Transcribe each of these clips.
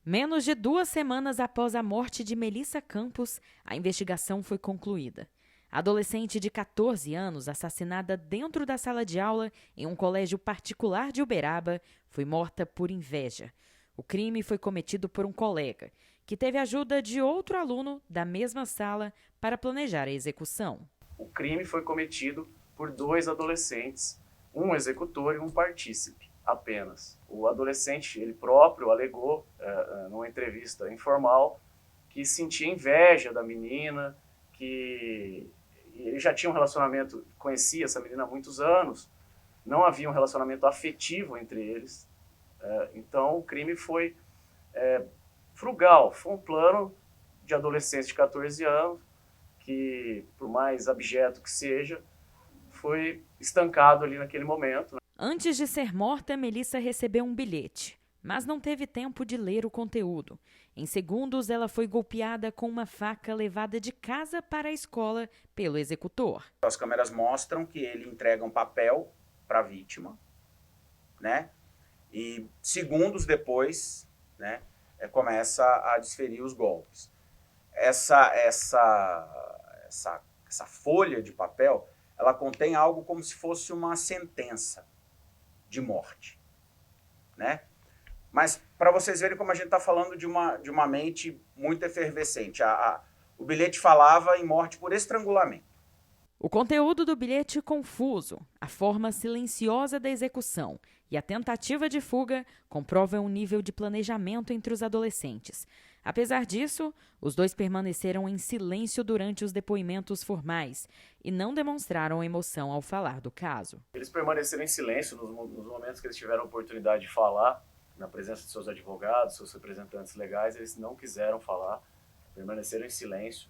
Menos de 2 semanas após a morte de Melissa Campos, a investigação foi concluída. A adolescente de 14 anos, assassinada dentro da sala de aula em um colégio particular de Uberaba, foi morta por inveja. O crime foi cometido por um colega, que teve ajuda de outro aluno da mesma sala para planejar a execução. O crime foi cometido por 2 adolescentes, um executor e um partícipe, apenas. O adolescente, ele próprio, alegou, numa entrevista informal, que sentia inveja da menina, que ele já tinha um relacionamento, conhecia essa menina há muitos anos, não havia um relacionamento afetivo entre eles. Então, o crime foi frugal, foi um plano de adolescente de 14 anos, que, por mais abjeto que seja, foi estancado ali naquele momento. Antes de ser morta, Melissa recebeu um bilhete, mas não teve tempo de ler o conteúdo. Em segundos, ela foi golpeada com uma faca levada de casa para a escola pelo executor. As câmeras mostram que ele entrega um papel para a vítima, né? E segundos depois, né, começa a desferir os golpes. Essa folha de papel, ela contém algo como se fosse uma sentença de morte, né? Mas para vocês verem como a gente está falando de uma mente muito efervescente. O bilhete falava em morte por estrangulamento. O conteúdo do bilhete confuso, a forma silenciosa da execução e a tentativa de fuga comprovam um nível de planejamento entre os adolescentes. Apesar disso, os dois permaneceram em silêncio durante os depoimentos formais e não demonstraram emoção ao falar do caso. Eles permaneceram em silêncio nos momentos que eles tiveram a oportunidade de falar, na presença de seus advogados, seus representantes legais, eles não quiseram falar, permaneceram em silêncio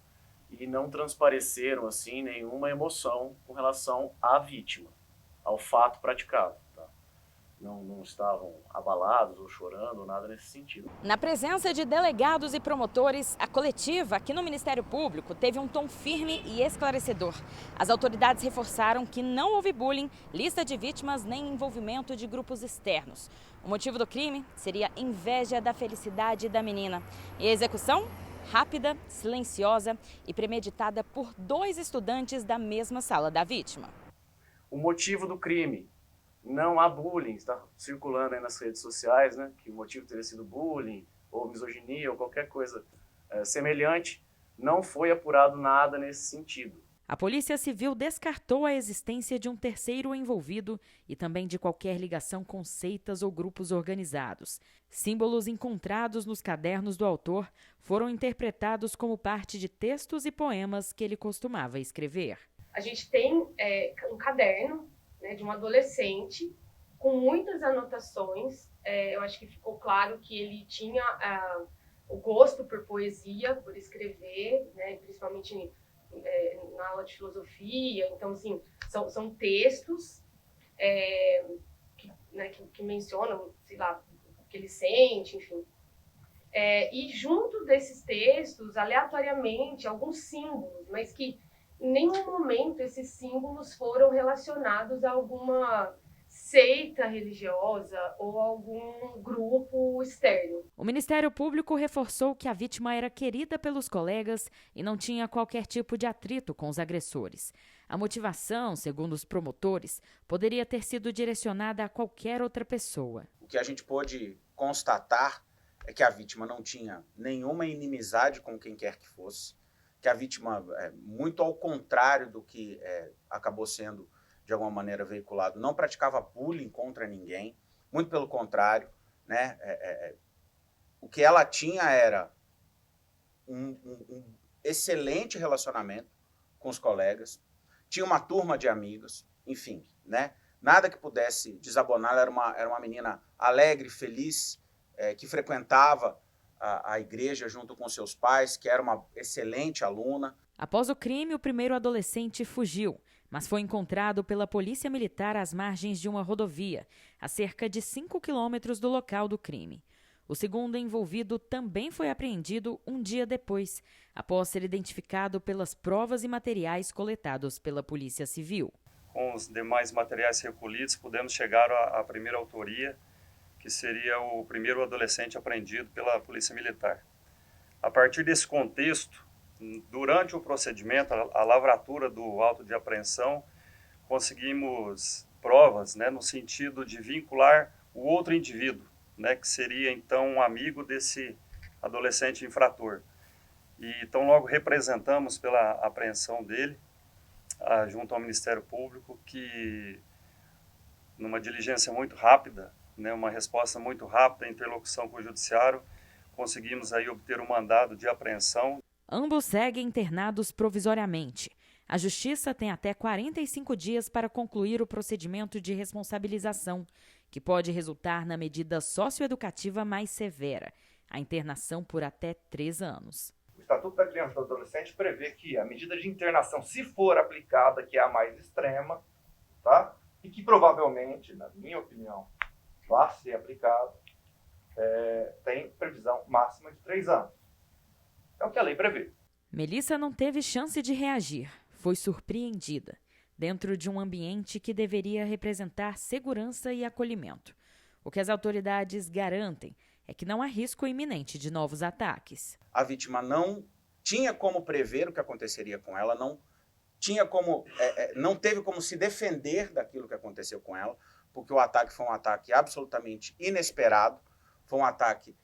e não transpareceram assim nenhuma emoção com relação à vítima, ao fato praticado. Não estavam abalados ou chorando, nada nesse sentido. Na presença de delegados e promotores, a coletiva aqui no Ministério Público teve um tom firme e esclarecedor. As autoridades reforçaram que não houve bullying, lista de vítimas nem envolvimento de grupos externos. O motivo do crime seria inveja da felicidade da menina. E a execução? Rápida, silenciosa e premeditada por 2 estudantes da mesma sala da vítima. O motivo do crime? Não há bullying, está circulando aí nas redes sociais, né, que o motivo teria sido bullying, ou misoginia, ou qualquer coisa semelhante. Não foi apurado nada nesse sentido. A Polícia Civil descartou a existência de um terceiro envolvido e também de qualquer ligação com seitas ou grupos organizados. Símbolos encontrados nos cadernos do autor foram interpretados como parte de textos e poemas que ele costumava escrever. A gente tem um caderno, né, de um adolescente com muitas anotações. Eu acho que ficou claro que ele tinha o gosto por poesia, por escrever, né, principalmente na aula de filosofia. Então, assim, são textos que mencionam, sei lá, o que ele sente, enfim. E junto desses textos, aleatoriamente, alguns símbolos, mas que em nenhum momento esses símbolos foram relacionados a alguma seita religiosa ou algum grupo externo. O Ministério Público reforçou que a vítima era querida pelos colegas e não tinha qualquer tipo de atrito com os agressores. A motivação, segundo os promotores, poderia ter sido direcionada a qualquer outra pessoa. O que a gente pôde constatar é que a vítima não tinha nenhuma inimizade com quem quer que fosse, que a vítima, muito ao contrário do que acabou sendo de alguma maneira veiculado, não praticava bullying contra ninguém, muito pelo contrário, né? O que ela tinha era um excelente relacionamento com os colegas, tinha uma turma de amigos, enfim, né? Nada que pudesse desabonar. Ela era uma menina alegre, feliz, que frequentava a igreja junto com seus pais, que era uma excelente aluna. Após o crime, o primeiro adolescente fugiu, mas foi encontrado pela polícia militar às margens de uma rodovia, a cerca de 5 quilômetros do local do crime. O segundo envolvido também foi apreendido um dia depois, após ser identificado pelas provas e materiais coletados pela Polícia Civil. Com os demais materiais recolhidos, pudemos chegar à primeira autoria, que seria o primeiro adolescente apreendido pela Polícia Militar. A partir desse contexto, durante o procedimento, a lavratura do auto de apreensão, conseguimos provas, né, no sentido de vincular o outro indivíduo, né, que seria então um amigo desse adolescente infrator. E então logo representamos pela apreensão dele, junto ao Ministério Público, que numa diligência muito rápida, né, uma resposta muito rápida, interlocução com o Judiciário, conseguimos aí obter um mandado de apreensão. Ambos seguem internados provisoriamente. A Justiça tem até 45 dias para concluir o procedimento de responsabilização, que pode resultar na medida socioeducativa mais severa, a internação por até 3 anos. O Estatuto da Criança e do Adolescente prevê que a medida de internação, se for aplicada, que é a mais extrema, tá? E que provavelmente, na minha opinião, vai ser aplicada, tem previsão máxima de 3 anos. É o que a lei prevê. Melissa não teve chance de reagir. Foi surpreendida, dentro de um ambiente que deveria representar segurança e acolhimento. O que as autoridades garantem é que não há risco iminente de novos ataques. A vítima não tinha como prever o que aconteceria com ela, não teve como se defender daquilo que aconteceu com ela, porque o ataque foi um ataque absolutamente inesperado, foi um ataque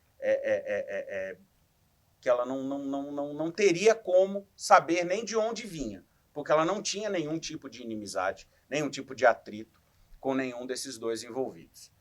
que ela não teria como saber nem de onde vinha, porque ela não tinha nenhum tipo de inimizade, nenhum tipo de atrito com nenhum desses dois envolvidos.